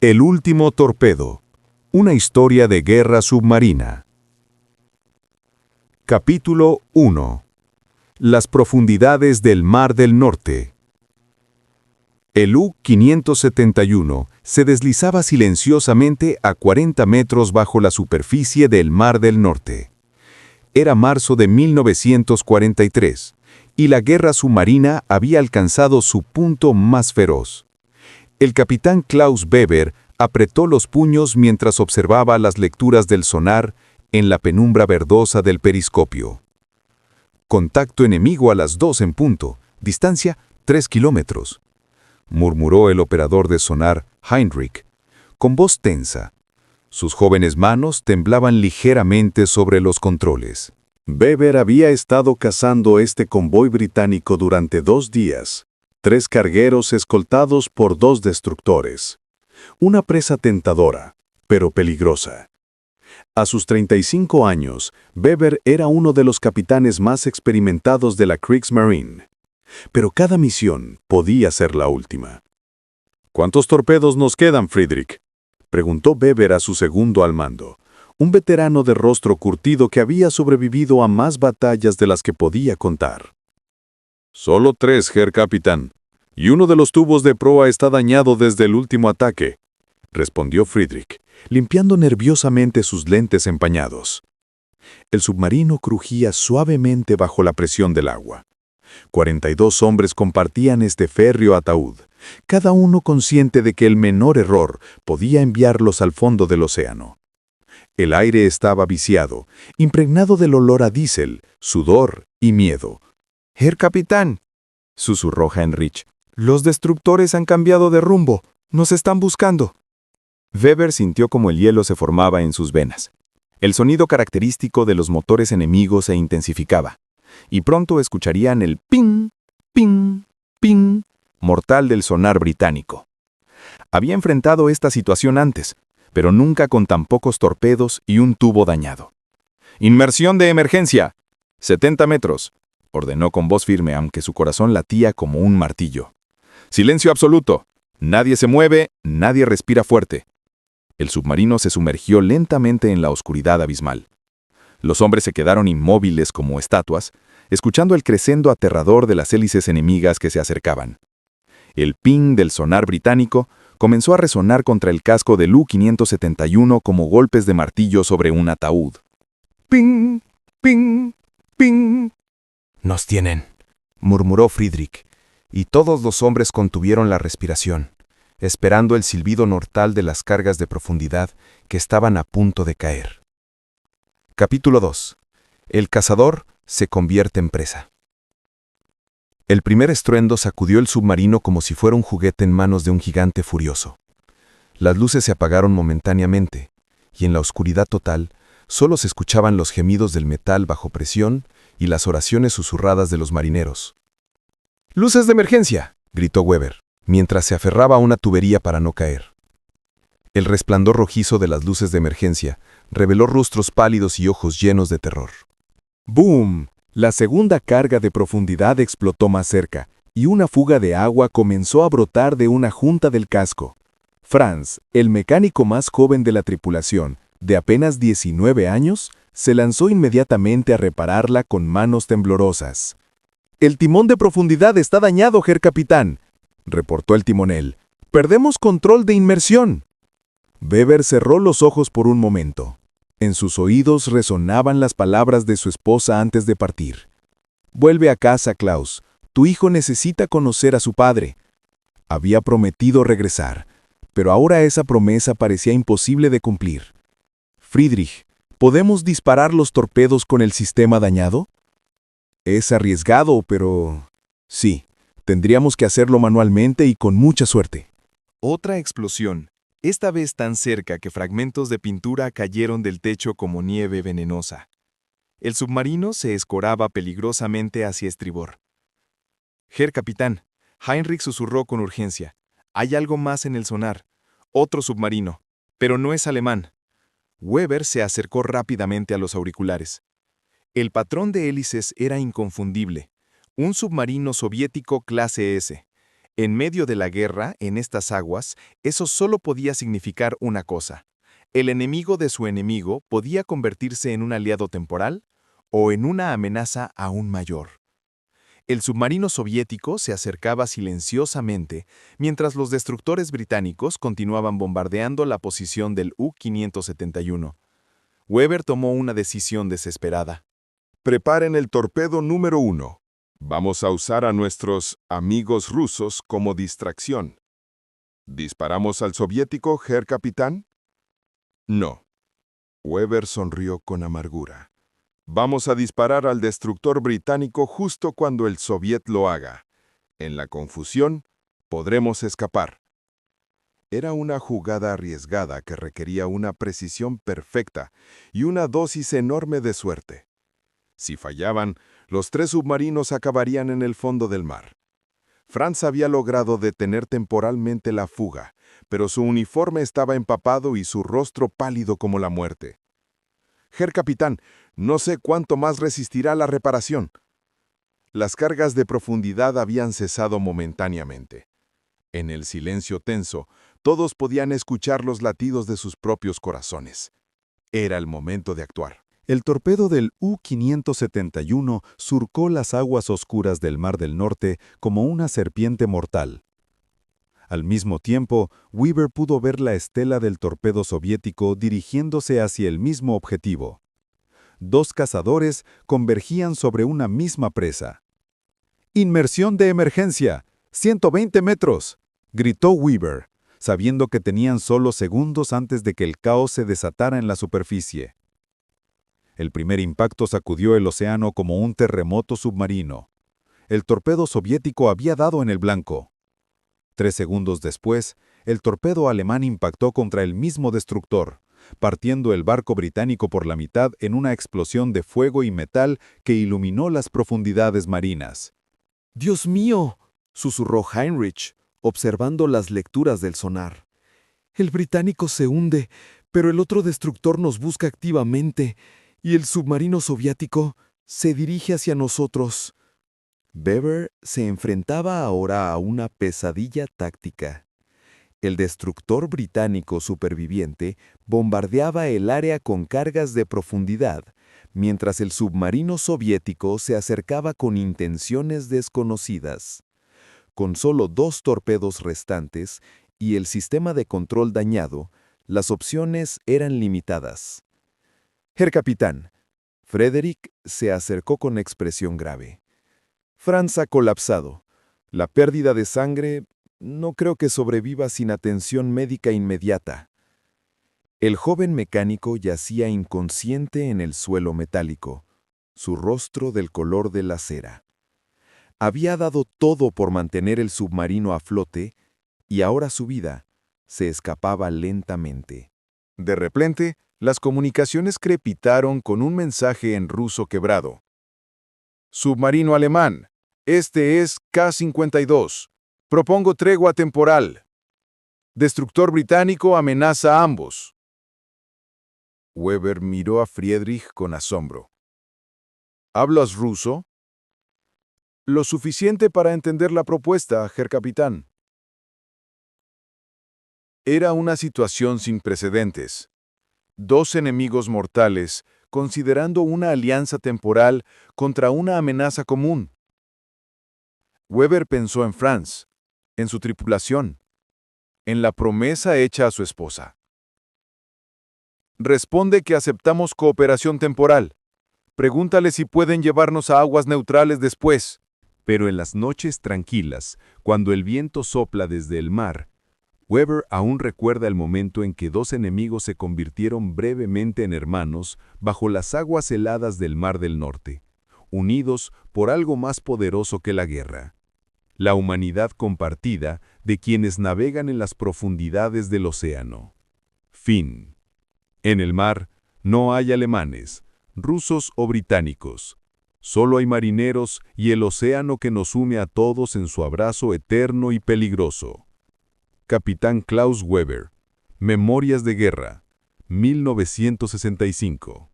El último torpedo. Una historia de guerra submarina. Capítulo 1. Las profundidades del Mar del Norte. El U-571 se deslizaba silenciosamente a 40 metros bajo la superficie del Mar del Norte. Era marzo de 1943, y la guerra submarina había alcanzado su punto más feroz. El capitán Klaus Weber apretó los puños mientras observaba las lecturas del sonar en la penumbra verdosa del periscopio. Contacto enemigo a las 2 en punto, distancia 3 kilómetros, murmuró el operador de sonar, Heinrich, con voz tensa. Sus jóvenes manos temblaban ligeramente sobre los controles. Weber había estado cazando este convoy británico durante 2 días. 3 cargueros escoltados por 2 destructores. Una presa tentadora, pero peligrosa. A sus 35 años, Weber era uno de los capitanes más experimentados de la Kriegsmarine. Pero cada misión podía ser la última. ¿Cuántos torpedos nos quedan, Friedrich?, preguntó Weber a su segundo al mando, un veterano de rostro curtido que había sobrevivido a más batallas de las que podía contar. Solo 3, Herr Capitán, y uno de los tubos de proa está dañado desde el último ataque, respondió Friedrich, limpiando nerviosamente sus lentes empañados. El submarino crujía suavemente bajo la presión del agua. 42 hombres compartían este férreo ataúd, cada uno consciente de que el menor error podía enviarlos al fondo del océano. El aire estaba viciado, impregnado del olor a diésel, sudor y miedo. «Herr Capitán», susurró Heinrich, «los destructores han cambiado de rumbo. Nos están buscando». Weber sintió como el hielo se formaba en sus venas. El sonido característico de los motores enemigos se intensificaba, y pronto escucharían el ping, ping, ping mortal del sonar británico. Había enfrentado esta situación antes, pero nunca con tan pocos torpedos y un tubo dañado. «Inmersión de emergencia. 70 metros», ordenó con voz firme, aunque su corazón latía como un martillo. «Silencio absoluto. Nadie se mueve, nadie respira fuerte». El submarino se sumergió lentamente en la oscuridad abismal. Los hombres se quedaron inmóviles como estatuas, escuchando el crescendo aterrador de las hélices enemigas que se acercaban. El ping del sonar británico comenzó a resonar contra el casco del U-571 como golpes de martillo sobre un ataúd. «Ping, ping, ping». «Nos tienen», murmuró Friedrich, y todos los hombres contuvieron la respiración, esperando el silbido mortal de las cargas de profundidad que estaban a punto de caer. Capítulo 2. El cazador se convierte en presa. El primer estruendo sacudió el submarino como si fuera un juguete en manos de un gigante furioso. Las luces se apagaron momentáneamente, y en la oscuridad total solo se escuchaban los gemidos del metal bajo presión y las oraciones susurradas de los marineros. «¡Luces de emergencia!», gritó Weber, mientras se aferraba a una tubería para no caer. El resplandor rojizo de las luces de emergencia reveló rostros pálidos y ojos llenos de terror. ¡Boom! La segunda carga de profundidad explotó más cerca, y una fuga de agua comenzó a brotar de una junta del casco. Franz, el mecánico más joven de la tripulación, de apenas 19 años, se lanzó inmediatamente a repararla con manos temblorosas. «El timón de profundidad está dañado, Herr Capitán», reportó el timonel. «Perdemos control de inmersión». Weber cerró los ojos por un momento. En sus oídos resonaban las palabras de su esposa antes de partir. «Vuelve a casa, Klaus. Tu hijo necesita conocer a su padre». Había prometido regresar, pero ahora esa promesa parecía imposible de cumplir. «Friedrich, ¿podemos disparar los torpedos con el sistema dañado?» «Es arriesgado, pero...» «Sí, tendríamos que hacerlo manualmente y con mucha suerte». Otra explosión, esta vez tan cerca que fragmentos de pintura cayeron del techo como nieve venenosa. El submarino se escoraba peligrosamente hacia estribor. «Herr Capitán», Heinrich susurró con urgencia, «hay algo más en el sonar. Otro submarino, pero no es alemán». Weber se acercó rápidamente a los auriculares. El patrón de hélices era inconfundible. Un submarino soviético clase S. En medio de la guerra, en estas aguas, eso solo podía significar una cosa. El enemigo de su enemigo podía convertirse en un aliado temporal o en una amenaza aún mayor. El submarino soviético se acercaba silenciosamente mientras los destructores británicos continuaban bombardeando la posición del U-571. Weber tomó una decisión desesperada. Preparen el torpedo número 1. Vamos a usar a nuestros amigos rusos como distracción. ¿Disparamos al soviético, Herr Capitán? No. Weber sonrió con amargura. Vamos a disparar al destructor británico justo cuando el soviet lo haga. En la confusión, podremos escapar. Era una jugada arriesgada que requería una precisión perfecta y una dosis enorme de suerte. Si fallaban, los 3 submarinos acabarían en el fondo del mar. Franz había logrado detener temporalmente la fuga, pero su uniforme estaba empapado y su rostro pálido como la muerte. Herr Capitán, no sé cuánto más resistirá la reparación. Las cargas de profundidad habían cesado momentáneamente. En el silencio tenso, todos podían escuchar los latidos de sus propios corazones. Era el momento de actuar. El torpedo del U-571 surcó las aguas oscuras del Mar del Norte como una serpiente mortal. Al mismo tiempo, Weber pudo ver la estela del torpedo soviético dirigiéndose hacia el mismo objetivo. 2 cazadores convergían sobre una misma presa. «¡Inmersión de emergencia! ¡120 metros!», gritó Weber, sabiendo que tenían solo segundos antes de que el caos se desatara en la superficie. El primer impacto sacudió el océano como un terremoto submarino. El torpedo soviético había dado en el blanco. 3 segundos después, el torpedo alemán impactó contra el mismo destructor, partiendo el barco británico por la mitad en una explosión de fuego y metal que iluminó las profundidades marinas. «¡Dios mío!», susurró Heinrich, observando las lecturas del sonar. «El británico se hunde, pero el otro destructor nos busca activamente, y el submarino soviético se dirige hacia nosotros». Weber se enfrentaba ahora a una pesadilla táctica. El destructor británico superviviente bombardeaba el área con cargas de profundidad, mientras el submarino soviético se acercaba con intenciones desconocidas. Con solo 2 torpedos restantes y el sistema de control dañado, las opciones eran limitadas. «Herr Capitán», Frederick se acercó con expresión grave. «Franz ha colapsado. La pérdida de sangre no creo que sobreviva sin atención médica inmediata». El joven mecánico yacía inconsciente en el suelo metálico, su rostro del color de la cera. Había dado todo por mantener el submarino a flote y ahora su vida se escapaba lentamente. De repente, las comunicaciones crepitaron con un mensaje en ruso quebrado. «Submarino alemán, este es K-52. Propongo tregua temporal. Destructor británico amenaza a ambos». Weber miró a Friedrich con asombro. «¿Hablas ruso?» «Lo suficiente para entender la propuesta, Herr Capitán». Era una situación sin precedentes. 2 enemigos mortales, considerando una alianza temporal contra una amenaza común. Weber pensó en Franz, en su tripulación, en la promesa hecha a su esposa. «Responde que aceptamos cooperación temporal. Pregúntale si pueden llevarnos a aguas neutrales después». Pero en las noches tranquilas, cuando el viento sopla desde el mar, Weber aún recuerda el momento en que 2 enemigos se convirtieron brevemente en hermanos bajo las aguas heladas del Mar del Norte, unidos por algo más poderoso que la guerra: la humanidad compartida de quienes navegan en las profundidades del océano. Fin. En el mar no hay alemanes, rusos o británicos. Solo hay marineros y el océano que nos une a todos en su abrazo eterno y peligroso. Capitán Klaus Weber. Memorias de guerra. 1965.